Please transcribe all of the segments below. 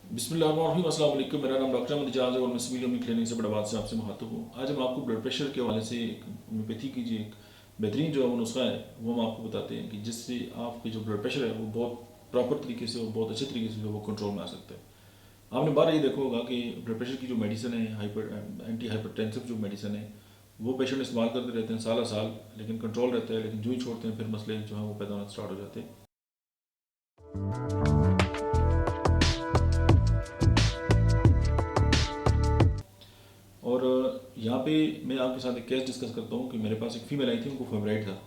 बिस्मिल्लाहिर्रहमानिर्रहीम, अस्सलाम वालेकुम। मेरा नाम डॉक्टर अहमद इजाज़ है और मैं सिविल होमियो क्लिनिक से बड़ाबाद से आपसे मुखातिब हूँ। आज हम आपको ब्लड प्रेशर के हवाले से एक होम्योपैथी की जो एक बेहतरीन जो है वो नुस्खा है वो हम आपको बताते हैं कि जिससे आपके जो ब्लड प्रेशर है वो बहुत प्रॉपर तरीके से और बहुत अच्छे तरीके से जो वो कंट्रोल में आ सकता है। आपने बार ये देखा होगा कि ब्लड प्रेशर की जो मेडिसिन है एंटी हाइपरटेंसिव जो मेडिसिन है वो पेशेंट इस्तेमाल करते रहते हैं साल साल, लेकिन कंट्रोल रहता है, लेकिन जो ही छोड़ते हैं फिर मसले जो है वो पैदा होना स्टार्ट हो जाते हैं। और यहाँ पे मैं आपके साथ एक केस डिस्कस करता हूँ कि मेरे पास एक फ़ीमेल आई थी, उनको फेवराइट था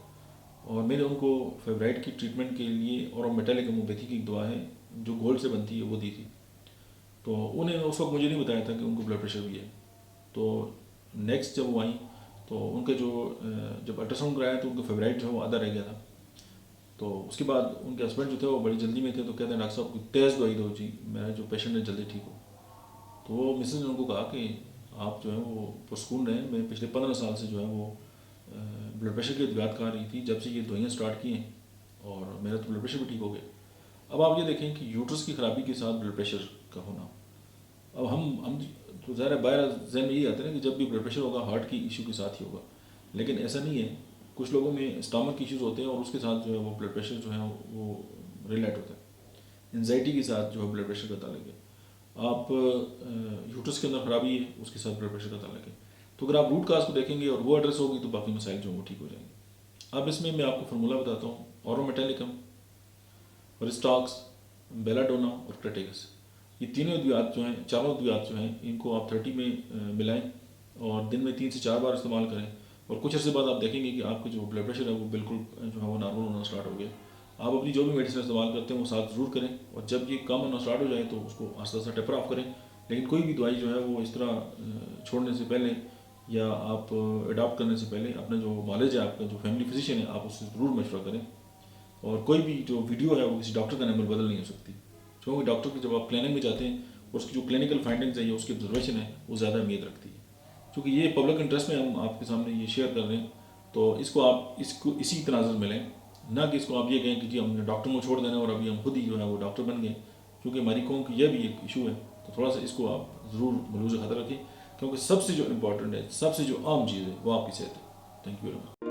और मैंने उनको फेवराइट की ट्रीटमेंट के लिए और मेटालिक होम्योपैथी की एक दवा है जो गोल्ड से बनती है वो दी थी। तो उन्हें उस वक्त मुझे नहीं बताया था कि उनको ब्लड प्रेशर भी है। तो नेक्स्ट जब वो आई तो उनका जो जब अल्ट्रासाउंड कराया तो उनका फेवराइट जो है वो आधा रह गया था। तो उसके बाद उनके हस्बैंड जो थे वो बड़ी जल्दी में थे, तो कहते हैं डॉक्टर साहब कोई तेज़ दवाई दो जी, मेरा जो पेशेंट है जल्दी ठीक हो। तो वो मिसेज ने उनको कहा कि आप जो है वो पुरस्कून रहें, मैं पिछले 15 साल से जो है वो ब्लड प्रेशर की अद्वियात खा रही थी, जब से ये दवाइयाँ स्टार्ट की हैं और मेरा तो ब्लड प्रेशर भी ठीक हो गया। अब आप ये देखें कि यूट्रस की खराबी के साथ ब्लड प्रेशर का होना। अब हम तो ज़ाहिर है बाहर जहन में यही आता है ना कि जब भी ब्लड प्रेशर होगा हार्ट की इशू के साथ ही होगा, लेकिन ऐसा नहीं है। कुछ लोगों में स्टमक इश्यूज होते हैं और उसके साथ जो है वो ब्लड प्रेशर जो है वो रिलेट होता है। एनजाइटी के साथ जो है ब्लड प्रेशर का ताल्लुक है। आप यूट्रस के अंदर खराबी है उसके साथ ब्लड प्रेशर का ताल्लुक है। तो अगर आप रूट काज को देखेंगे और वो एड्रेस होगी तो बाकी मसाइल जो है वो ठीक हो जाएंगे। अब इसमें मैं आपको फार्मूला बताता हूँ। ऑरोमेटेलिकम, रिस्टॉक्स, बेलाडोना और क्रेटेगस, ये तीनों अद्वियात जो हैं, चारों अद्वियात जो हैं, इनको आप 30 में मिलाएं और दिन में 3 से 4 बार इस्तेमाल करें और कुछ अर्से बाद आप देखेंगे कि आपका जो ब्लड प्रेशर है वो बिल्कुल जो है वो नॉर्मल होना स्टार्ट हो गया। आप अपनी जो भी मेडिसिन इस्तेमाल करते हैं वो साथ ज़रूर करें और जब ये कम होना स्टार्ट हो जाए तो उसको आस्ता आस्ता टेपर ऑफ करें। लेकिन कोई भी दवाई जो है वो इस तरह छोड़ने से पहले या आप अडॉप्ट करने से पहले अपना जो नॉलेज है, आपका जो फैमिली फिजिशियन है, आप उससे ज़रूर मशवरा करें। और कोई भी जो वीडियो है वो किसी डॉक्टर का नंबर बदल नहीं हो सकती, क्योंकि डॉक्टर की जब आप क्लिनिक में जाते हैं उसकी जो क्लिनिकल फाइंडिंग्स है या उसकी ऑब्जर्वेशन है वो ज़्यादा अहमियत रखती है। क्योंकि ये पब्लिक इंटरेस्ट में हम आपके सामने ये शेयर कर रहे हैं, तो इसको आप इसको इसी तनाजुर में लें, ना कि इसको आप ये कहें कि जी हमने डॉक्टर को छोड़ देना और अभी हम खुद ही जो है वो डॉक्टर बन गए। क्योंकि हमारी कौम की यह भी एक इशू है, तो थोड़ा सा इसको आप ज़रूर मलूज़ ख़तर रखें, क्योंकि सबसे जो इम्पोर्टेंट है, सबसे जो आम चीज़ है वो आपकी सेहत है। Thank you very much.